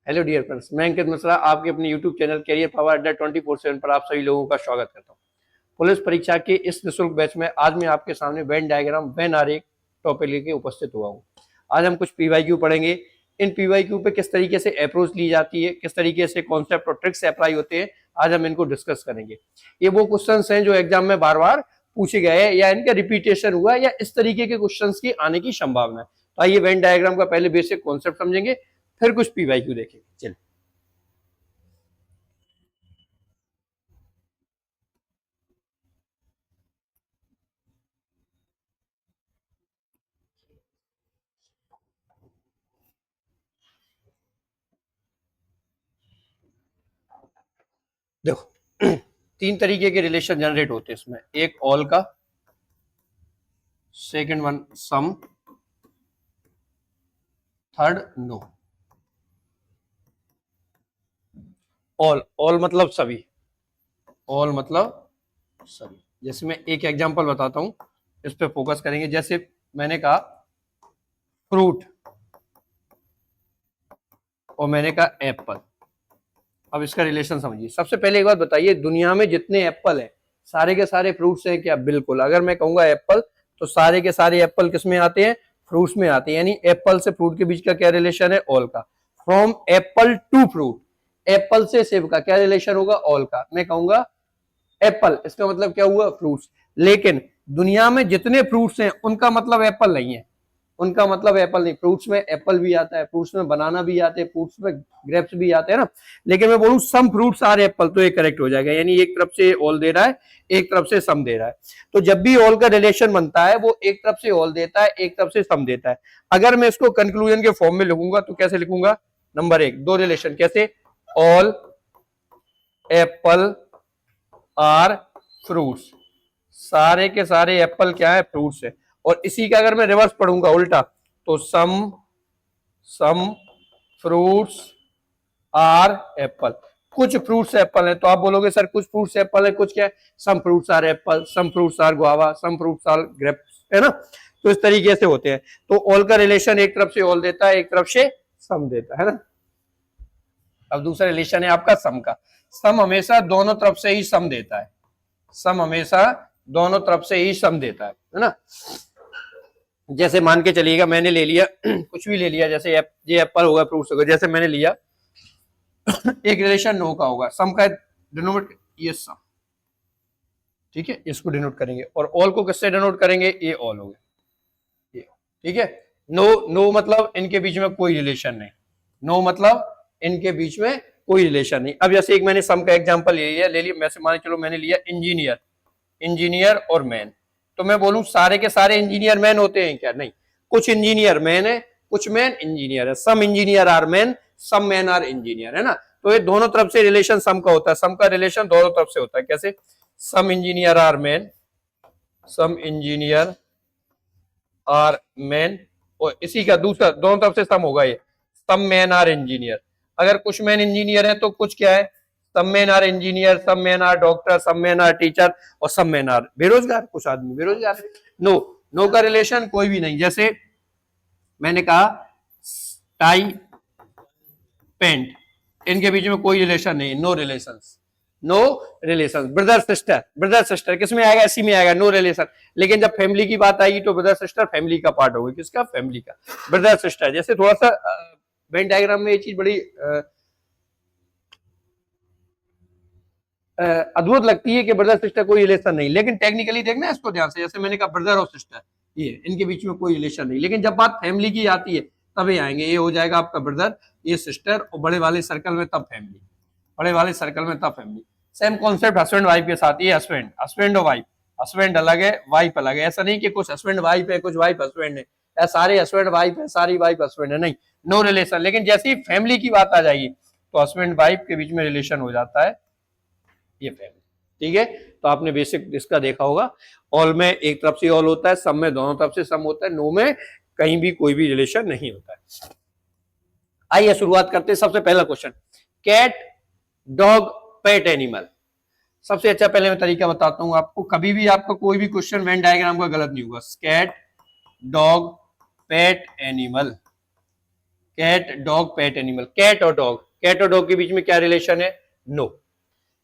Hello dear friends, मैं अंकित मिश्रा आपके अपने यूट्यूब चैनल कैरियर पावर अड्डा 24/7 पर आप सभी लोगों का स्वागत करता हूं। पुलिस परीक्षा के इस निःशुल्क बैच में आज मैं आपके सामने वेन डायग्राम वेन आरेख टॉपिक लेके उपस्थित हुआ हूं। आज हम कुछ पीवाईक्यू पढ़ेंगे। इन पीवाईक्यू पे किस तरीके से अप्रोच ली जाती है, किस तरीके से कॉन्सेप्ट और ट्रिक्स अप्लाई होते हैं, आज हम इनको डिस्कस करेंगे। ये वो क्वेश्चन हैं जो एग्जाम में बार बार पूछे गए हैं या इनका रिपीटेशन हुआ है या इस तरीके के क्वेश्चन की आने की संभावना है। तो आइए वेन डायग्राम का पहले बेसिक कॉन्सेप्ट समझेंगे, फिर कुछ पीवाईक्यू देखेंगे। चलिए देखो, तीन तरीके के रिलेशन जनरेट होते हैं इसमें। एक ऑल का, सेकंड वन सम, थर्ड नो। ऑल ऑल मतलब सभी, ऑल मतलब सभी। जैसे मैं एक एग्जांपल बताता हूं, इस पे फोकस करेंगे। जैसे मैंने कहा फ्रूट और मैंने कहा एप्पल। अब इसका रिलेशन समझिए। सबसे पहले एक बात बताइए, दुनिया में जितने एप्पल हैं सारे के सारे फ्रूट्स हैं क्या? बिल्कुल। अगर मैं कहूंगा एप्पल तो सारे के सारे एप्पल किस में आते हैं? फ्रूट्स में आते हैं। यानी एप्पल से फ्रूट के बीच का क्या रिलेशन है? ऑल का। From apple to fruit, apple से सेब का क्या रिलेशन होगा? ऑल का। मैं कहूंगा एप्पल, इसका मतलब क्या हुआ? फ्रूट्स। लेकिन दुनिया में जितने फ्रूट्स हैं उनका मतलब एप्पल नहीं है, उनका मतलब एप्पल नहीं। फ्रूट्स में एप्पल भी आता है, फ्रूट्स में बनाना भी आते हैं, फ्रूट्स में ग्रेप्स भी आते हैं ना। लेकिन मैं बोलूं सम फ्रूट्स आर एप्पल, तो ये करेक्ट हो जाएगा। यानी एक तरफ से ऑल दे रहा है, एक तरफ से सम दे रहा है। तो जब भी ऑल का रिलेशन बनता है वो एक तरफ से ऑल देता है, एक तरफ से सम देता है। अगर मैं इसको कंक्लूजन के फॉर्म में लिखूंगा तो कैसे लिखूंगा? नंबर एक, दो रिलेशन कैसे? ऑल एप्पल आर फ्रूट्स, सारे के सारे एप्पल क्या है? फ्रूट्स है। और इसी का अगर मैं रिवर्स पढ़ूंगा उल्टा, तो सम फ्रूट्स आर एप्पल। कुछ फ्रूट्स एप्पल है, तो आप बोलोगे सर कुछ फ्रूट्स एप्पल है, कुछ क्या है? Some fruits are apple, some fruits are guava, some fruits are grapes, है ना। तो इस तरीके से होते हैं। तो ऑल का रिलेशन एक तरफ से ऑल देता है, एक तरफ से सम देता है ना। अब दूसरा रिलेशन है आपका सम का। सम हमेशा दोनों तरफ से ही सम देता है, सम हमेशा दोनों तरफ से ही सम देता है ना। जैसे मान के चलिएगा मैंने ले लिया कुछ भी ले लिया, जैसे ये एप्पल होगा, फ्रूट्स होगा। जैसे मैंने लिया एक रिलेशन नो का होगा, सम का डिनोमिनेट ये सम, ठीक है, इसको डिनोट करेंगे। और ऑल को किससे डिनोट करेंगे? ये ऑल हो गया, ये, ठीक है। नो नो मतलब इनके बीच में कोई रिलेशन नहीं, नो मतलब इनके बीच में कोई रिलेशन नहीं। अब जैसे एक मैंने सम का एग्जांपल ले लिया, मैं से मान चलो मैंने लिया इंजीनियर, इंजीनियर और मैन। तो मैं बोलूं सारे के सारे इंजीनियर मैन होते हैं क्या? नहीं, कुछ इंजीनियर मैन है, कुछ मैन इंजीनियर है। Some engineer are man, some man are engineer, है ना। तो ये दोनों तरफ से रिलेशन सम का होता है, सम का रिलेशन दोनों तरफ से होता है। कैसे? Some engineer are man, some engineer are man, और इसी का दूसरा दोनों तरफ से सम होगा, ये सम मैन आर इंजीनियर। अगर कुछ मैन इंजीनियर है तो कुछ क्या है? Some man are engineer, some man are doctor, some man are teacher, और सम मैन आर बेरोजगार। कुछ आदमी बेरोजगार है। नो नो का रिलेशन कोई भी नहीं। जैसे मैंने कहा टाई पेंट, इनके बीच में कोई रिलेशन नहीं, no relation, no relation. Brother sister, brother sister किस में आएगा? इसी में आएगा, नो रिलेशन। लेकिन जब फैमिली की बात आएगी तो ब्रदर सिस्टर फैमिली का पार्ट होगा। किसका? फैमिली का। ब्रदर सिस्टर जैसे थोड़ा सा वेन डायग्राम में ये चीज बड़ी अद्भुत लगती है कि ब्रदर सिस्टर कोई रिलेशन नहीं, लेकिन टेक्निकली देखना है इसको ध्यान से। जैसे मैंने कहा ब्रदर और सिस्टर, ये इनके बीच में कोई रिलेशन नहीं। लेकिन जब बात फैमिली की आती है तभी आएंगे। ये हो जाएगा आपका ब्रदर, ये सिस्टर, और बड़े वाले सर्कल में तब फैमिली, बड़े वाले सर्कल में तब family. Same concept husband wife के साथ। ये हस्बैंड, हस्बैंड और वाइफ, हस्बैंड अलग है, वाइफ अलग है। ऐसा नहीं कि कुछ हस्बैंड वाइफ है, कुछ वाइफ हस्बैंड है, या सारे हस्बैंड वाइफ है, सारी वाइफ हस्बैंड है, नहीं, नो रिलेशन। लेकिन जैसे ही फैमिली की बात आ जाएगी तो हस्बैंड वाइफ के बीच में रिलेशन हो जाता है, ये फैमिली, ठीक है। तो आपने बेसिक इसका देखा होगा। ऑल में एक तरफ से ऑल होता है, सम में दोनों तरफ से सम होता है, नो में कहीं भी कोई भी रिलेशन नहीं होता है। आइए शुरुआत करते हैं। सबसे पहला question, cat dog pet animal. सबसे अच्छा पहले मैं तरीका बताता हूं आपको, कभी भी आपका कोई भी क्वेश्चन वेन डायग्राम का गलत नहीं होगा। Cat dog pet animal, cat dog pet animal, cat और डॉग के बीच में क्या रिलेशन है? नो।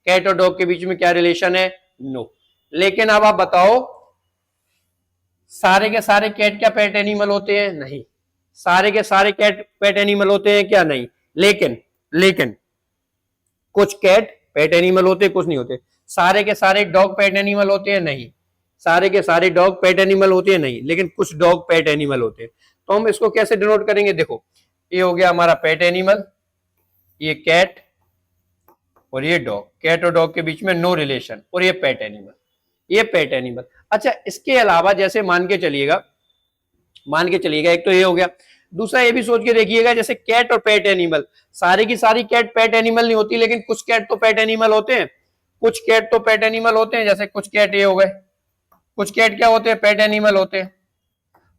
कैट और डॉग के बीच में क्या रिलेशन है? नो। लेकिन अब आप बताओ, सारे के सारे कैट क्या पेट एनिमल होते हैं? नहीं। सारे के सारे कैट पेट एनिमल होते हैं क्या? नहीं। लेकिन कुछ कैट पेट एनिमल होते हैं, कुछ नहीं होते। सारे के सारे डॉग पेट एनिमल होते हैं? नहीं। सारे के सारे डॉग पेट एनिमल होते हैं? नहीं। लेकिन कुछ डॉग पेट एनिमल होते हैं। तो हम इसको कैसे डिनोट करेंगे? देखो, ये हो गया हमारा पेट एनिमल, ये कैट और ये डॉग। कैट और डॉग के बीच में नो रिलेशन, और ये पेट एनिमल, ये पेट एनिमल। अच्छा, इसके अलावा जैसे मान के चलिएगा, एक तो ये हो गया। दूसरा ये भी सोच के देखिएगा, जैसे कैट और पेट एनिमल, सारी की सारी कैट पेट एनिमल नहीं होती, लेकिन कुछ कैट तो पेट एनिमल होते हैं। कुछ कैट तो पेट एनिमल होते हैं, जैसे कुछ कैट ये हो गए, कुछ कैट क्या होते हैं? पेट एनिमल होते हैं।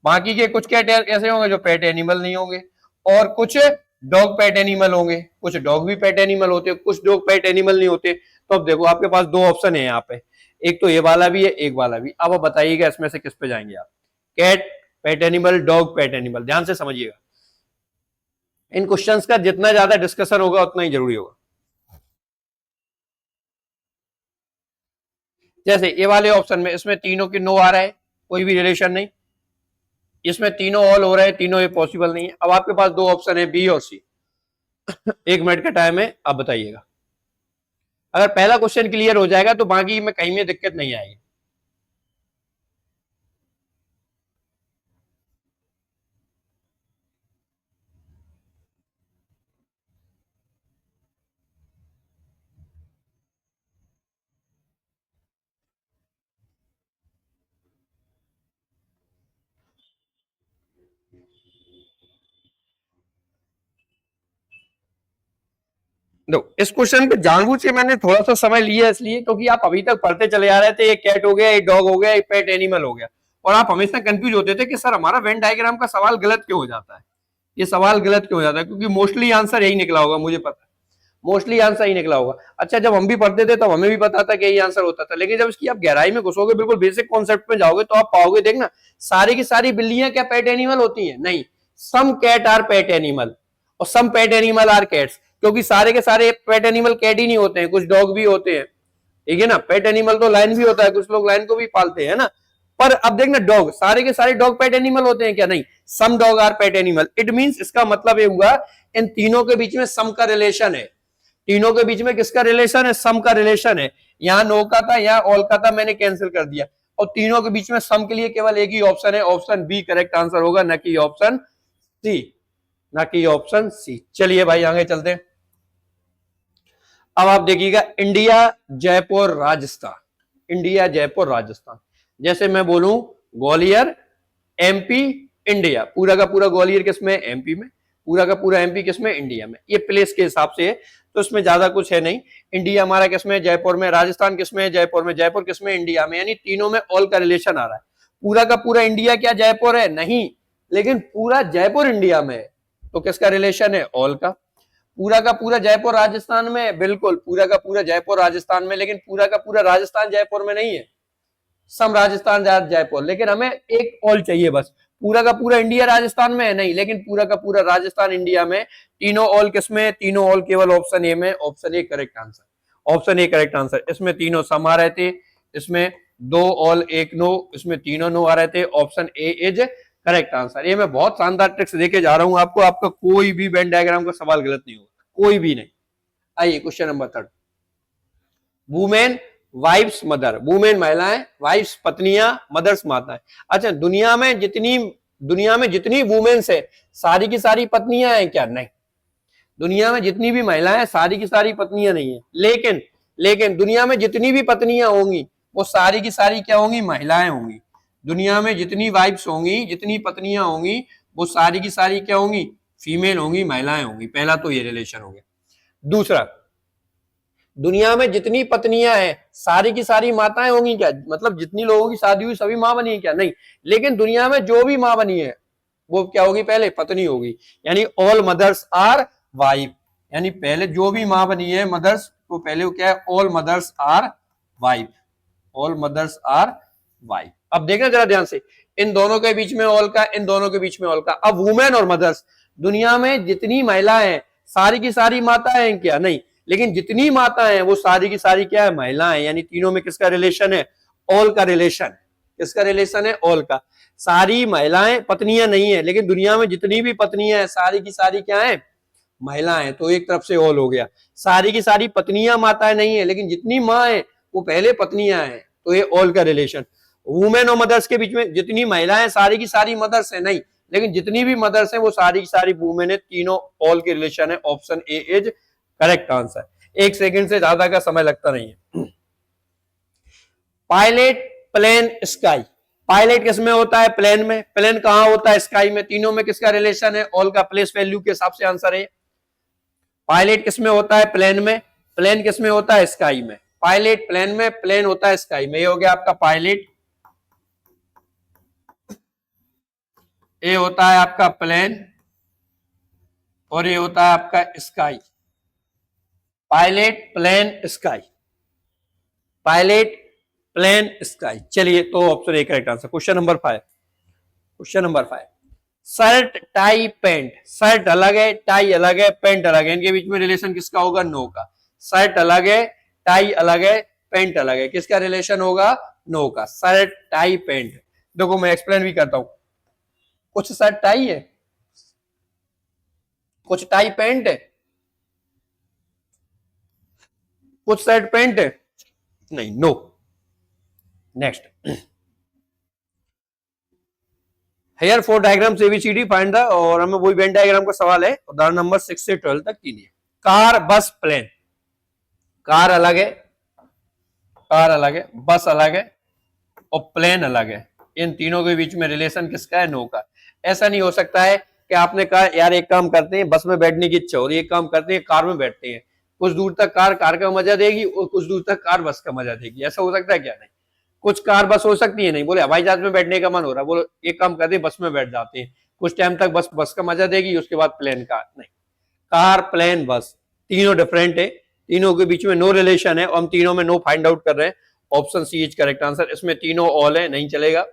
बाकी के कुछ कैट ऐसे होंगे जो पेट एनिमल नहीं होंगे, और कुछ डॉग पेट एनिमल होंगे। कुछ डॉग भी पेट एनिमल होते हैं, कुछ डॉग पेट एनिमल नहीं होते। तो अब देखो, आपके पास दो ऑप्शन है यहाँ पे, एक तो ये वाला भी है, एक वाला भी। अब आप बताइएगा इसमें से किस पे जाएंगे आप? Cat pet animal, dog pet animal. ध्यान से समझिएगा, इन क्वेश्चंस का जितना ज्यादा डिस्कशन होगा उतना ही जरूरी होगा। जैसे ये वाले ऑप्शन में, इसमें तीनों की नो आ रहा है, कोई भी रिलेशन नहीं। इसमें तीनों ऑल हो रहा है, तीनों ये पॉसिबल नहीं है। अब आपके पास दो ऑप्शन है, बी और सी। 1 मिनट का टाइम है, आप बताइएगा। अगर पहला क्वेश्चन क्लियर हो जाएगा तो बाकी में कहीं में दिक्कत नहीं आएगी। इस क्वेश्चन पे जानबूझ के मैंने थोड़ा सा समय लिया, इसलिए क्योंकि आप अभी तक पढ़ते चले आ रहे थे, एक कैट हो गया, एक डॉग हो गया, एक पेट एनिमल हो गया, और आप हमेशा कंफ्यूज होते थे कि सर हमारा वेन डायग्राम का सवाल गलत क्यों हो जाता है, ये सवाल गलत क्यों हो जाता है, क्योंकि मोस्टली आंसर यही निकला होगा, मुझे पता है मोस्टली आंसर ही निकला होगा। अच्छा, जब हम भी पढ़ते थे तब हमें भी पता था कि यही आंसर होता था, लेकिन जब इसकी आप गहराई में घुसोगे, बिल्कुल बेसिक कॉन्सेप्ट में जाओगे, तो आप पाओगे, देखना, सारी की सारी बिल्लियां क्या पेट एनिमल होती हैं? नहीं। सम कैट आर पेट एनिमल और सम पेट एनिमल आर कैट्स, क्योंकि सारे के सारे पेट एनिमल कैट ही नहीं होते हैं, कुछ डॉग भी होते हैं, ठीक है ना। पेट एनिमल तो लाइन भी होता है, कुछ लोग लाइन को भी पालते हैं ना। पर अब देखना, डॉग, सारे के सारे डॉग पेट एनिमल होते हैं क्या? नहीं। Some dog are pet animal. It means, इसका मतलब ये हुआ, इन तीनों के बीच में सम का रिलेशन है। तीनों के बीच में किसका रिलेशन है? सम का रिलेशन है। यहां नो का था, यहां ऑल का था, मैंने कैंसिल कर दिया, और तीनों के बीच में सम के लिए केवल एक ही ऑप्शन है, ऑप्शन बी करेक्ट आंसर होगा, न कि ऑप्शन सी, ना कि ऑप्शन सी। चलिए भाई आगे चलते हैं। अब आप देखिएगा, इंडिया जयपुर राजस्थान, इंडिया जयपुर राजस्थान। जैसे मैं बोलूं ग्वालियर एमपी इंडिया, पूरा का पूरा ग्वालियर किसमें? एमपी में। पूरा का पूरा एमपी किसमें? इंडिया में। ये प्लेस के हिसाब से है, तो इसमें ज्यादा कुछ है नहीं। इंडिया हमारा किसमें? जयपुर में। राजस्थान किसमें? जयपुर में। जयपुर किसमें? इंडिया में। यानी तीनों में ऑल का रिलेशन आ रहा है। पूरा का पूरा इंडिया क्या जयपुर है? नहीं, लेकिन पूरा जयपुर इंडिया में है, तो किसका रिलेशन है? ऑल का। पूरा का पूरा जयपुर राजस्थान में, बिल्कुल पूरा का पूरा जयपुर राजस्थान में, लेकिन पूरा का पूरा राजस्थान जयपुर में नहीं है, सम राजस्थान जयपुर। लेकिन हमें एक ऑल चाहिए बस। पूरा का पूरा इंडिया राजस्थान में है? नहीं, लेकिन पूरा का पूरा राजस्थान इंडिया में। तीनों ऑल किसमें? तीनों ऑल केवल ऑप्शन ए में। Option A correct answer, option A correct answer. इसमें तीनों सम आ रहे थे, इसमें दो ऑल एक नो, इसमें तीनों नो आ रहे थे। Option A is correct answer. ये मैं बहुत शानदार ट्रिक्स देके जा रहा हूं आपको, आपका कोई भी वेन डायग्राम का सवाल गलत नहीं होगा, कोई भी नहीं। आइए question number 3। Women wives mother, women महिलाएं, वाइफ्स पत्नियां, मदर्स माताएं। अच्छा, दुनिया में जितनी वुमेन्स है, सारी की सारी पत्नियां हैं क्या? नहीं। दुनिया में जितनी भी महिलाएं हैं, सारी की सारी पत्नियां नहीं है, लेकिन दुनिया में जितनी भी पत्नियां होंगी, वो सारी की सारी क्या होंगी? महिलाएं होंगी। दुनिया में जितनी वाइफ्स होंगी, जितनी पत्नियां होंगी, वो सारी की सारी क्या होंगी? फीमेल होंगी, महिलाएं होंगी। पहला तो ये रिलेशन हो गया। दूसरा, दुनिया में जितनी पत्नियां हैं, सारी की सारी माताएं होंगी क्या? मतलब जितनी लोगों की शादी हुई सभी मां बनी है क्या? नहीं, लेकिन दुनिया में जो भी मां बनी है वो क्या होगी? पहले पत्नी होगी। यानी ऑल मदर्स आर वाइफ, यानी पहले जो भी मां बनी है मदर्स, तो पहले वो क्या है? All mothers are wife, all mothers are wife. अब देखना जरा ध्यान से, इन दोनों के बीच में ऑल का, इन दोनों के बीच में ऑल का। अब वुमेन और मदर्स, दुनिया में जितनी महिलाएं हैं सारी की सारी माताएं हैं क्या? नहीं, लेकिन जितनी माताएं हैं वो सारी की सारी क्या है? महिलाएं। यानी तीनों में किसका रिलेशन है? ऑल का रिलेशन। किसका रिलेशन है? ऑल का। सारी महिलाएं पत्नियां नहीं है, लेकिन दुनिया में जितनी भी पत्नियां हैं सारी की सारी क्या है? महिलाएं। तो एक तरफ से ऑल हो गया। सारी की सारी पत्नियां माताएं नहीं है, लेकिन जितनी माँ है वो पहले पत्नियां हैं, तो ये ऑल का रिलेशन। वुमेन और मदर्स के बीच में जितनी महिलाएं सारी की सारी मदर्स है, नहीं, लेकिन जितनी भी मदर्स हैं वो सारी की सारी वुमेन है। तीनों ऑल के रिलेशन है। Option A is correct answer. 1 second से ज्यादा का समय लगता नहीं है। Pilot, plane, sky. पायलट किस में होता है? प्लेन में। प्लेन कहां होता है? स्काई में। तीनों में किसका रिलेशन है? ऑल का। प्लेस वैल्यू के हिसाब से आंसर है। पायलट किस में होता है? प्लेन में। प्लेन किस में होता है? स्काई में। पायलट प्लेन में, प्लेन होता है स्काई में। ये हो गया आपका पायलट, ये होता है आपका प्लेन, और ये होता है आपका sky. Pilot, plane, sky. Pilot, plane, sky. चलिए, तो option A correct answer. Question number 5। Question number 5, shirt, tie, pant. Shirt अलग है, टाई अलग है, पैंट अलग है, इनके बीच में रिलेशन किसका होगा? नो का। शर्ट अलग है, टाई अलग है, पैंट अलग है, किसका रिलेशन होगा? नो का। Shirt, tie, pant. देखो मैं एक्सप्लेन भी करता हूं। कुछ शर्ट टाई है, कुछ टाई पैंट है, कुछ शर्ट पैंट है, नहीं, no. Next, here 4 diagram ABCD find the, और हमें वही वेन डायग्राम का सवाल है। उदाहरण नंबर 6 से 12 तक कीजिए। कार, बस, प्लेन। कार अलग है, कार अलग है, बस अलग है, और प्लेन अलग है। इन तीनों के बीच में रिलेशन किसका है? नो का। ऐसा नहीं हो सकता है कि आपने कहा यार एक काम करते हैं, बस में बैठने की इच्छा हो रही है, एक काम करते हैं कार में बैठते हैं, कुछ दूर तक कार कार का मजा देगी और कुछ दूर तक कार बस का मजा देगी। ऐसा हो सकता है क्या? नहीं। कुछ कार बस हो सकती है, नहीं। बोले हवाई जहाज में बैठने का मन हो रहा है, बोलो एक काम करते हैं बस में बैठ जाते हैं, कुछ टाइम तक बस बस का मजा देगी, उसके बाद प्लेन कार। नहीं, कार, प्लेन, बस तीनों डिफरेंट है, तीनों के बीच में नो रिलेशन है, और हम तीनों में नो फाइंड आउट कर रहे हैं। Option C is correct answer. इसमें तीनों ऑल है, नहीं चलेगा।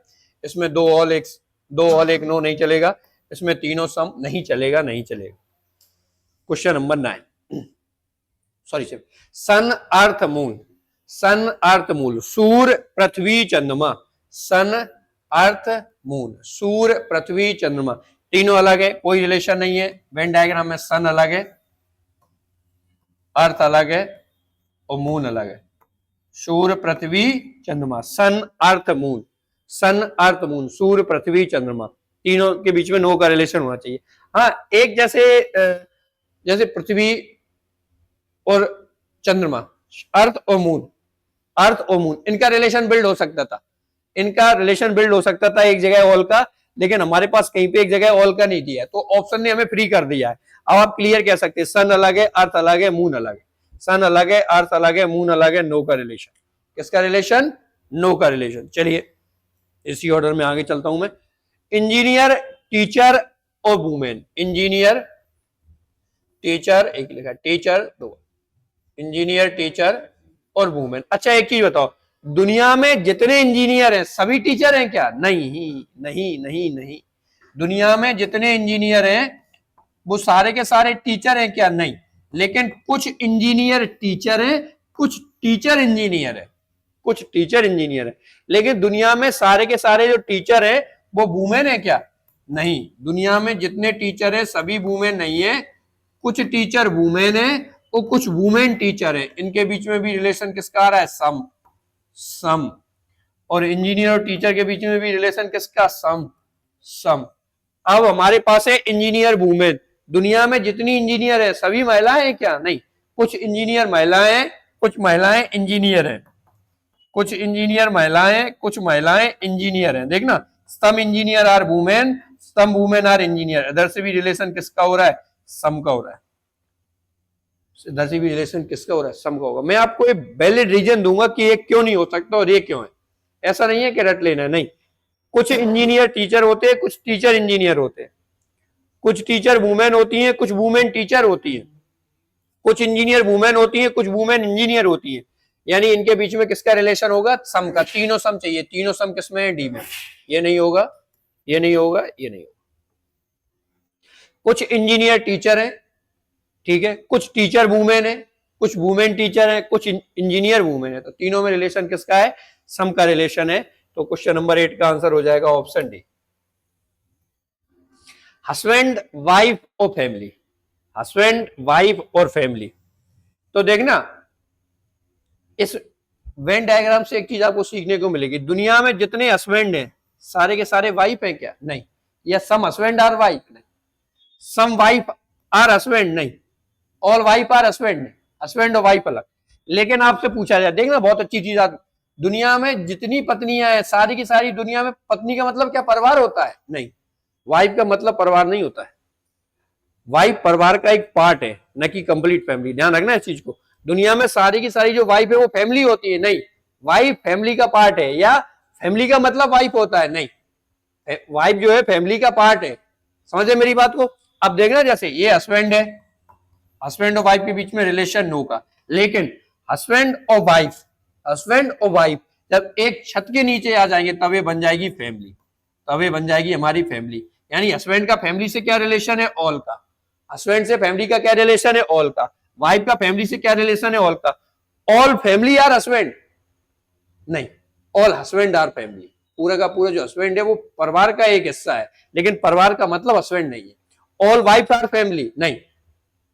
इसमें दो ऑल एक नो, नहीं चलेगा। इसमें तीनों सम, नहीं चलेगा, नहीं चलेगा। क्वेश्चन नंबर 9, सॉरी सर, सन, अर्थ, मून। सन, अर्थ, मून। सूर्य, पृथ्वी, चंद्रमा। सन, अर्थ, मून। सूर्य, पृथ्वी, चंद्रमा, तीनों अलग है, कोई रिलेशन नहीं है। वेन डायग्राम में सन अलग है, अर्थ अलग है, और मून अलग है। सूर्य, पृथ्वी, चंद्रमा। सन, अर्थ, मून। सन, अर्थ, मून। सूर्य, पृथ्वी, चंद्रमा, तीनों के बीच में नो का रिलेशन होना चाहिए। हाँ, एक जैसे पृथ्वी और चंद्रमा, अर्थ और मून, अर्थ और मून, इनका रिलेशन बिल्ड हो सकता था, इनका रिलेशन बिल्ड हो सकता था एक जगह ऑल का, लेकिन हमारे पास कहीं पे एक जगह ऑल का नहीं दिया है, तो ऑप्शन ने हमें फ्री कर दिया है। अब आप क्लियर कह सकते हैं सन अलग है, अर्थ अलग है, मून अलग है। सन अलग है, अर्थ अलग है, मून अलग है, नो का रिलेशन। किसका रिलेशन? नो का रिलेशन। चलिए इसी ऑर्डर में आगे चलता हूं मैं। इंजीनियर, टीचर और वुमेन। इंजीनियर, टीचर, एक लिखा टीचर, दो। इंजीनियर, टीचर और वुमेन। अच्छा एक चीज बताओ, दुनिया में जितने इंजीनियर हैं सभी टीचर हैं क्या? नहीं, नहीं, नहीं, नहीं। दुनिया में जितने इंजीनियर हैं वो सारे के सारे टीचर हैं क्या? नहीं, लेकिन कुछ इंजीनियर टीचर हैं, कुछ टीचर इंजीनियर है, कुछ टीचर इंजीनियर है। लेकिन दुनिया में सारे के सारे जो टीचर है वो वुमेन है क्या? नहीं, दुनिया में जितने टीचर है सभी वुमेन नहीं है, कुछ टीचर वुमेन है और कुछ वुमेन टीचर है। इनके बीच में भी रिलेशन किसका आ रहा है? सम, सम। और इंजीनियर और टीचर के बीच में भी रिलेशन किसका? सम, सम। अब हमारे पास है इंजीनियर वुमेन। दुनिया में जितनी इंजीनियर है सभी महिलाएं हैं क्या? नहीं, कुछ इंजीनियर महिलाएं हैं, कुछ महिलाएं इंजीनियर हैं, कुछ इंजीनियर महिलाएं, कुछ महिलाएं इंजीनियर हैं। देखना, some engineer are women, some women are engineer. इधर से भी रिलेशन किसका हो रहा है? सम का हो रहा है। इधर से भी रिलेशन किसका हो रहा है? सम का होगा। मैं आपको एक वैलिड रीजन दूंगा कि ये क्यों नहीं हो सकता और ये क्यों है। ऐसा नहीं है कि रट लेना है, नहीं। कुछ इंजीनियर टीचर होते हैं, कुछ टीचर इंजीनियर होते हैं, कुछ टीचर वुमेन होती हैं, कुछ वुमेन टीचर होती हैं, कुछ इंजीनियर वुमेन होती हैं, कुछ वुमेन इंजीनियर होती हैं। यानी इनके बीच में किसका रिलेशन होगा? सम का। तीनों सम चाहिए, तीनों सम किसमें है? डी में। ये नहीं होगा, ये नहीं होगा, ये नहीं होगा। कुछ इंजीनियर टीचर हैं, ठीक है, कुछ टीचर वुमेन है, कुछ वुमेन टीचर है, कुछ इंजीनियर वुमेन है। तो तीनों में रिलेशन किसका है? सम का रिलेशन है। तो क्वेश्चन नंबर 8 का आंसर हो जाएगा ऑप्शन डी। हस्बैंड वाइफ और फैमिली, हस्बैंड वाइफ और फैमिली। तो देखना इस वेन डायग्राम से एक चीज आपको सीखने को मिलेगी, दुनिया में जितने हस्बैंड हैं सारे के सारे वाइफ हैं क्या? नहीं। या सम हस्बैंड आर वाइफ? नहीं। Some wife are husband? नहीं। All wife are husband? नहीं। हस्बैंड और वाइफ अलग। लेकिन आपसे पूछा जाए, देखना बहुत अच्छी चीज, आप दुनिया में जितनी पत्नियां हैं सारी की सारी, दुनिया में पत्नी का मतलब क्या परिवार होता है? नहीं। वाइफ का मतलब परिवार नहीं होता है। वाइफ परिवार का एक पार्ट है, न कि कंप्लीट फैमिली। ध्यान रखना इस चीज को। दुनिया में सारी की सारी जो वाइफ है वो फैमिली होती है? नहीं। वाइफ फैमिली का पार्ट है। या फैमिली का मतलब वाइफ होता है? नहीं। वाइफ जो है फैमिली का पार्ट है। समझे मेरी बात को? अब देखना जैसे ये हस्बैंड है, हस्बैंड और वाइफ के बीच में रिलेशन नो का, लेकिन हस्बैंड और वाइफ, हस्बैंड और वाइफ जब एक छत के नीचे आ जाएंगे तब ये बन जाएगी फैमिली, तब ये बन जाएगी हमारी फैमिली। यानी हस्बैंड का फैमिली से क्या रिलेशन है? ऑल का। हस्बैंड से फैमिली का क्या रिलेशन है? ऑल का। वाइफ का फैमिली से क्या रिलेशन है? ऑल का। All family are husband? नहीं। All husband are family. पूरा का पूरा जो हस्बैंड है वो परिवार का एक हिस्सा है, लेकिन परिवार का मतलब हस्बैंड नहीं है। All wife are family? नहीं।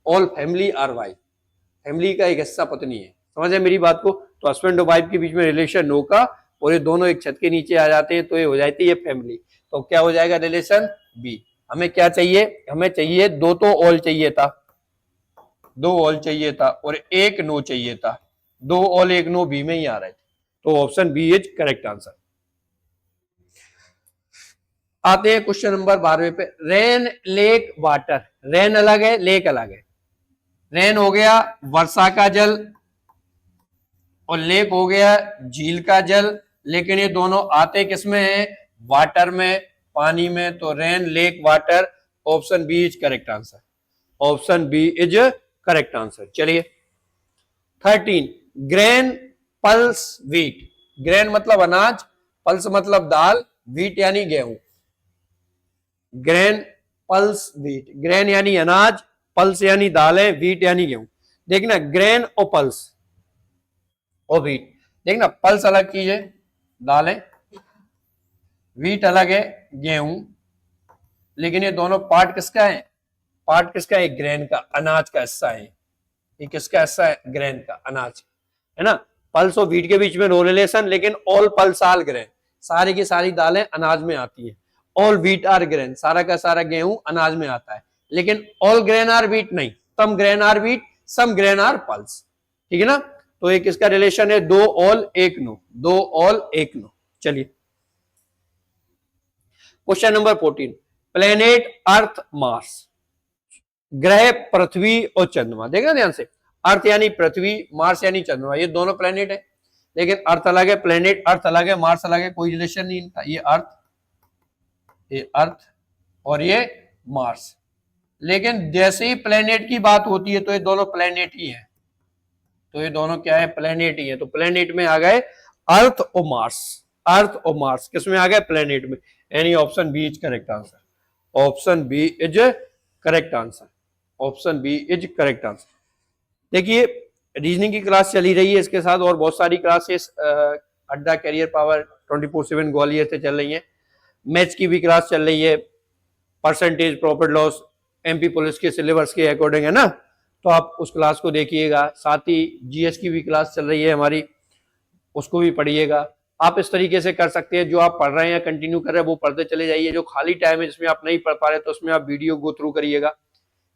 All family are wife. Family का एक हिस्सा पत्नी है। समझे मेरी बात को? तो हस्बैंड और वाइफ के बीच में रिलेशन नो का, और ये दोनों एक छत के नीचे आ जाते हैं तो ये हो जाती है फैमिली। तो क्या हो जाएगा? Relation B. हमें क्या चाहिए? हमें चाहिए दो तो ऑल चाहिए था, दो ऑल चाहिए था और एक नो चाहिए था। दो ऑल एक नो बी में ही आ रहे थे, तो option B is correct answer. आते हैं क्वेश्चन नंबर 12 पे। Rain lake water. रेन अलग है, लेक अलग है। रेन हो गया वर्षा का जल और लेक हो गया झील का जल, लेकिन ये दोनों आते किसमें हैं? वाटर में, पानी में। तो rain lake water, option B is correct answer. Option B is correct answer. चलिए 13, ग्रेन पल्स व्हीट। ग्रेन मतलब अनाज, पल्स मतलब दाल, व्हीट यानी गेहूं। Grain pulse wheat. ग्रेन यानी अनाज, पल्स यानी दालें, व्हीट यानी गेहूं। देखना ग्रेन और पल्स और व्हीट, देखना पल्स अलग चीज है, दालें, व्हीट अलग है, गेहूं। लेकिन ये दोनों पार्ट किसका है? पार्ट किसका है? ग्रेन का, अनाज का हिस्सा है। ये किसका हिस्सा है? ग्रेन का, अनाज, है ना। पल्स और व्हीट के बीच में नो रिलेशन, लेकिन ऑल पल्स आर ग्रेन। सारी की सारी दालें अनाज में आती है। ऑल व्हीट आर ग्रेन, सारा का सारा गेहूं अनाज में आता है। लेकिन ऑल ग्रेन आर व्हीट नहीं, some grain are wheat, some grain are pulse. ठीक है ना। तो एक इसका रिलेशन है दो ऑल एक नो, दो ऑल एक नो। चलिए question number 14, planet earth Mars. ग्रह पृथ्वी और चंद्रमा। देखना ध्यान से, अर्थ यानी पृथ्वी, मार्स यानी चंद्रमा, ये दोनों प्लेनेट है, लेकिन अर्थ अलग है, प्लेनेट अर्थ अलग है, मार्स अलग है, कोई रिलेशन नहीं इनका। ये अर्थ और ये मार्स। लेकिन जैसे ही प्लेनेट की बात होती है तो ये दोनों प्लेनेट ही है। तो ये दोनों क्या है? प्लेनेट ही है। तो प्लेनेट में आ गए अर्थ और मार्स। अर्थ और मार्स किस में आ गए? प्लेनेट में। यानी option B is correct answer. Option B is correct answer. Option B is correct answer. देखिए रीजनिंग की क्लास चली रही है, इसके साथ और बहुत सारी क्लासेस अड्डा कैरियर पावर 24/7 ग्वालियर से चल रही है। मैथ्स की भी क्लास चल रही है, percentage, profit loss, MP police के सिलेबस के अकॉर्डिंग, है ना। तो आप उस क्लास को देखिएगा। साथ ही जीएस की भी क्लास चल रही है हमारी, उसको भी पढ़िएगा। आप इस तरीके से कर सकते हैं, जो आप पढ़ रहे हैं कंटिन्यू कर रहे हैं वो पढ़ते चले जाइए। जो खाली टाइम है जिसमें आप नहीं पढ़ पा रहे तो उसमें आप वीडियो गो थ्रू करिएगा।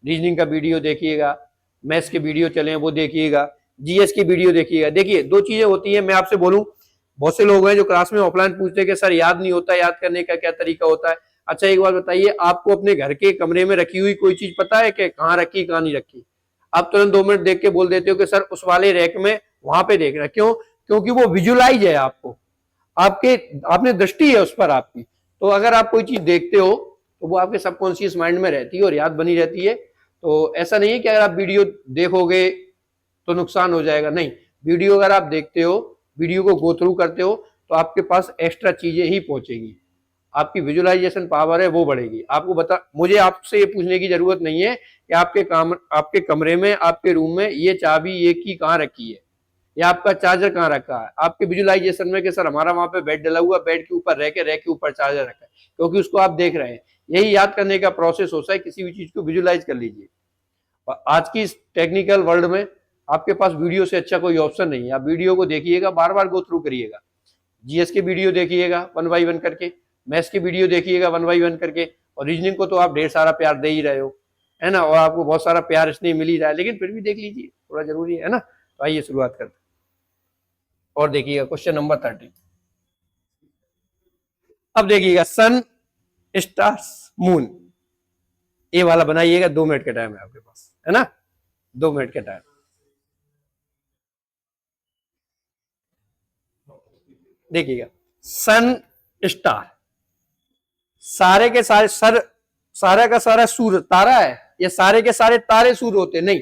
रीजनिंग का वीडियो देखिएगा, मैथ्स के वीडियो चले हैं वो देखिएगा, जीएस की वीडियो देखिएगा। देखिए दो चीजें होती है, मैं आपसे बोलूं, बहुत से लोग हैं जो क्लास में ऑफलाइन पूछते हैं कि सर याद नहीं होता, याद करने का क्या तरीका होता है। अच्छा एक बात बताइए, आपको अपने घर के कमरे में रखी हुई कोई चीज पता है कि कहाँ रखी कहाँ नहीं रखी? आप तुरंत 2 मिनट देख के बोल देते हो कि सर उस वाले रैक में, वहां पे देखना। क्यों? क्योंकि वो विजुलाइज है, आपको, आपने दृष्टि है उस पर आपकी। तो अगर आप कोई चीज देखते हो तो वो आपके सबकॉन्शियस माइंड में रहती है और याद बनी रहती है। तो ऐसा नहीं है कि अगर आप वीडियो देखोगे तो नुकसान हो जाएगा, नहीं। वीडियो अगर आप देखते हो, वीडियो को गो थ्रू करते हो तो आपके पास एक्स्ट्रा चीजें ही पहुंचेगी। आपकी विजुअलाइजेशन पावर है वो बढ़ेगी। आपको मुझे आपसे ये पूछने की जरूरत नहीं है कि आपके कमरे में, आपके रूम में ये चाबी ये की कहाँ रखी है या आपका चार्जर कहाँ रखा है। आपके विजुअलाइजेशन में कि सर हमारा वहां पे बेड डला हुआ, बेड के ऊपर रह के ऊपर चार्जर रखा है, क्योंकि उसको आप देख रहे हैं। यही याद करने का प्रोसेस होता है, किसी भी चीज को विजुअलाइज कर लीजिए। और आज की इस टेक्निकल वर्ल्ड में आपके पास वीडियो से अच्छा कोई ऑप्शन नहीं है। आप वीडियो को देखिएगा, बार बार गो थ्रू करिएगा, जीएस के वीडियो देखिएगा 1 बाय 1 करके, मैथ्स के वीडियो देखिएगा 1 बाय 1 करके, और रीजनिंग को तो आप ढेर सारा प्यार दे ही रहे हो, है ना, और आपको बहुत सारा प्यार इसलिए मिल ही रहा है, लेकिन फिर भी देख लीजिए, थोड़ा जरूरी है ना। तो आइए शुरुआत करते हैं और देखिएगा क्वेश्चन नंबर 30। अब देखिएगा सन, स्टार्स, मून, ये वाला बनाइएगा। 2 मिनट का टाइम है आपके पास, है ना, 2 मिनट का टाइम। देखिएगा सन, स्टार, सारे के सारे सारा का सारा सूर्य तारा है, ये सारे के सारे तारे सूर्य होते नहीं।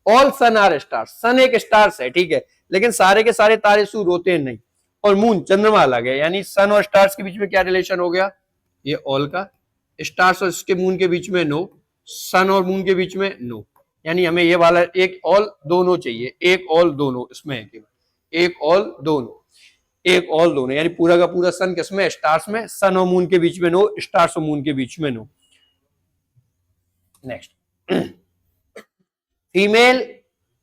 ऑल सन आर स्टार, सन एक स्टार्स है, ठीक है, लेकिन सारे के सारे तारे सूर्य होते हैं नहीं। और मून चंद्रमा अलग है, यानी सन और स्टार्स के बीच में क्या रिलेशन हो गया, ये ऑल का, स्टार्स और इसके मून के बीच में नो, सन और मून के बीच में नो, यानी हमें ये वाला एक ऑल दोनों चाहिए, एक ऑल दोनों इसमें है, केवल एक ऑल दोनों, एक ऑल दोनों, यानी पूरा का पूरा सन किसमें, स्टार्स में, सन और मून के बीच में नो, स्टार्स और मून के बीच में no. Next, female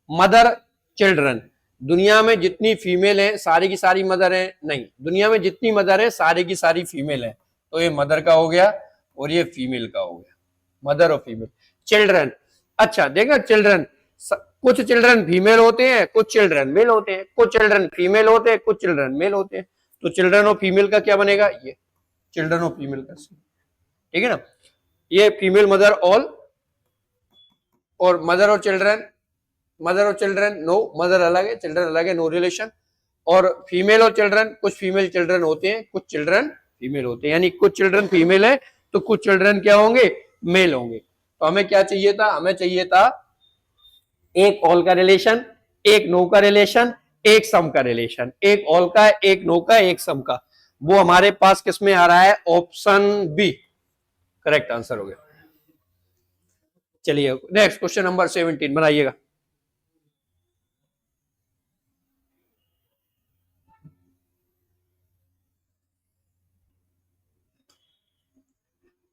mother children, दुनिया में जितनी फीमेल है सारी की सारी मदर है नहीं, दुनिया में जितनी मदर है सारी की सारी फीमेल है, तो ये मदर का हो गया और ये फीमेल का हो गया, मदर और फीमेल। चिल्ड्रन, अच्छा देखा, चिल्ड्रन, कुछ चिल्ड्रन फीमेल होते हैं, कुछ चिल्ड्रन मेल होते हैं, कुछ चिल्ड्रन फीमेल होते हैं, कुछ चिल्ड्रन मेल होते हैं, तो चिल्ड्रन और फीमेल का क्या बनेगा, ये चिल्ड्रन और फीमेल का, ठीक है ना। ये फीमेल मदर ऑल, और मदर और चिल्ड्रन, मदर और चिल्ड्रन नो, मदर अलग है, चिल्ड्रन अलग है, नो रिलेशन। और फीमेल और चिल्ड्रन, कुछ फीमेल चिल्ड्रन होते हैं, कुछ चिल्ड्रन फीमेल होते हैं, यानी कुछ चिल्ड्रन फीमेल है तो कुछ चिल्ड्रन क्या होंगे, मेल होंगे। तो हमें क्या चाहिए था, हमें चाहिए था एक ऑल का रिलेशन, एक नो का रिलेशन, एक सम का रिलेशन, एक ऑल का, एक नो का, एक सम का। वो हमारे पास किसमें आ रहा है, ऑप्शन बी करेक्ट आंसर हो गया। चलिए नेक्स्ट क्वेश्चन नंबर 17 बनाइएगा।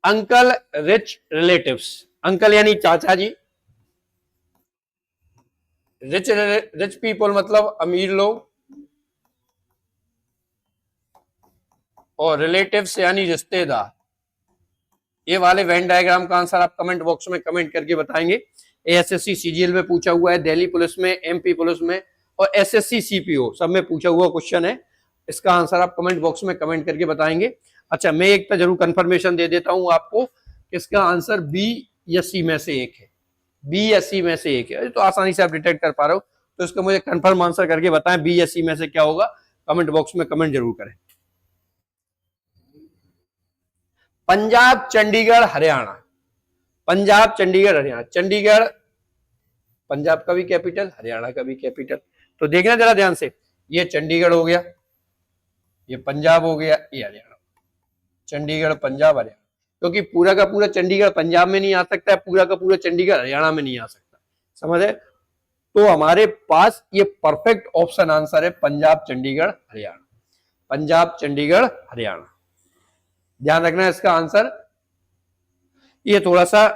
अंकल रिच रिलेटिव्स, अंकल यानी चाचा जी, रिच रिच पीपल मतलब अमीर लोग, और रिलेटिव्स यानी रिश्तेदार। ये वाले वेन डायग्राम का आंसर आप कमेंट बॉक्स में कमेंट करके बताएंगे। एएसएससी सीजीएल में पूछा हुआ है, दिल्ली पुलिस में, एमपी पुलिस में, और एसएससी सीपीओ सब में पूछा हुआ क्वेश्चन है। इसका आंसर आप कमेंट बॉक्स में कमेंट करके बताएंगे। अच्छा, मैं एक तो जरूर कंफर्मेशन दे देता हूं आपको, इसका आंसर बी या सी में से एक है, बी या सी में से एक है, तो आसानी से आप डिटेक्ट कर पा रहे हो, तो इसका मुझे कंफर्म आंसर करके बताएं बी या सी में से क्या होगा, कमेंट बॉक्स में कमेंट जरूर करें। पंजाब, चंडीगढ़, हरियाणा, पंजाब, चंडीगढ़, हरियाणा, चंडीगढ़ पंजाब का भी कैपिटल, हरियाणा का भी कैपिटल। तो देखना जरा ध्यान से, ये चंडीगढ़ हो गया, ये पंजाब हो गया, ये हरियाणा, चंडीगढ़, पंजाब, हरियाणा, क्योंकि पूरा का पूरा चंडीगढ़ पंजाब में नहीं आ सकता है, पूरा का पूरा चंडीगढ़ हरियाणा में नहीं आ सकता, समझ है। तो हमारे पास ये परफेक्ट ऑप्शन आंसर है पंजाब, चंडीगढ़, हरियाणा, पंजाब, चंडीगढ़, हरियाणा। ध्यान रखना है इसका आंसर। ये थोड़ा सा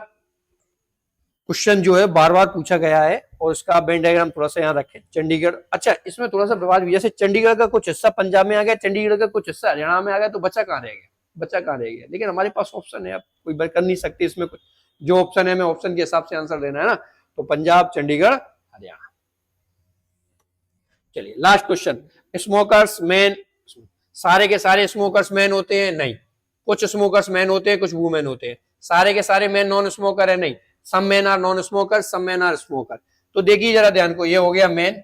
क्वेश्चन जो है बार बार पूछा गया है, और इसका वेन डायग्राम थोड़ा सा यहाँ रखें। चंडीगढ़, अच्छा इसमें थोड़ा सा विवाद भी, जैसे चंडीगढ़ का कुछ हिस्सा पंजाब में आ गया, चंडीगढ़ का कुछ हिस्सा हरियाणा में आ गया, तो बचा कहाँ रह गया, बचा कहाँ रह गया। लेकिन हमारे पास ऑप्शन है, आप कोई कर नहीं सकते इसमें कुछ, जो ऑप्शन है हमें ऑप्शन के हिसाब से आंसर देना है ना। तो पंजाब, चंडीगढ़, हरियाणा। चलिए लास्ट क्वेश्चन, स्मोकर्स मैन, सारे के सारे स्मोकर्स मैन होते हैं नहीं, कुछ स्मोकर्स मैन होते हैं, कुछ वुमेन होते हैं। सारे के सारे मैन नॉन स्मोकर है नहीं, some man are non smoker, some man are smoker. तो देखिए जरा ध्यान को, ये हो गया मैन,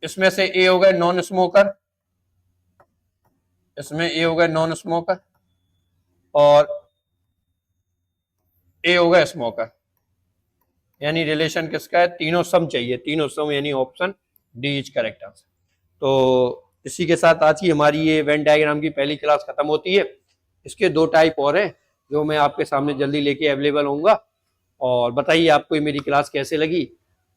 इसमें से ए हो गए नॉन स्मोकर, इसमें ए हो गए नॉन स्मोकर, और ए हो गए स्मोकर, यानी रिलेशन किसका है, तीनों सम चाहिए, तीनों सम, यानी option D is correct answer. तो इसी के साथ आज की हमारी ये वेन डायग्राम की पहली क्लास खत्म होती है। इसके 2 टाइप और हैं जो मैं आपके सामने जल्दी लेके अवेलेबल होऊंगा। और बताइए आपको ये मेरी क्लास कैसे लगी,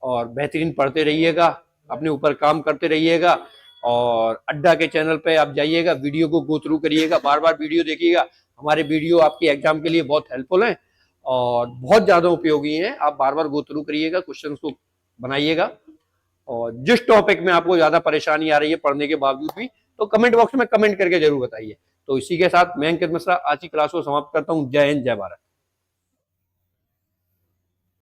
और बेहतरीन पढ़ते रहिएगा, अपने ऊपर काम करते रहिएगा, और अड्डा के चैनल पे आप जाइएगा, वीडियो को गो थ्रू करिएगा, बार बार वीडियो देखिएगा। हमारे वीडियो आपके एग्जाम के लिए बहुत हेल्पफुल हैं और बहुत ज़्यादा उपयोगी हैं। आप बार बार गो थ्रू करिएगा, क्वेश्चन को बनाइएगा। और जिस टॉपिक में आपको ज़्यादा परेशानी आ रही है पढ़ने के बावजूद भी, तो कमेंट बॉक्स में कमेंट करके जरूर बताइए। तो इसी के साथ मैं अंकित मिश्रा आज की क्लास को समाप्त करता हूँ। जय हिंद, जय भारत।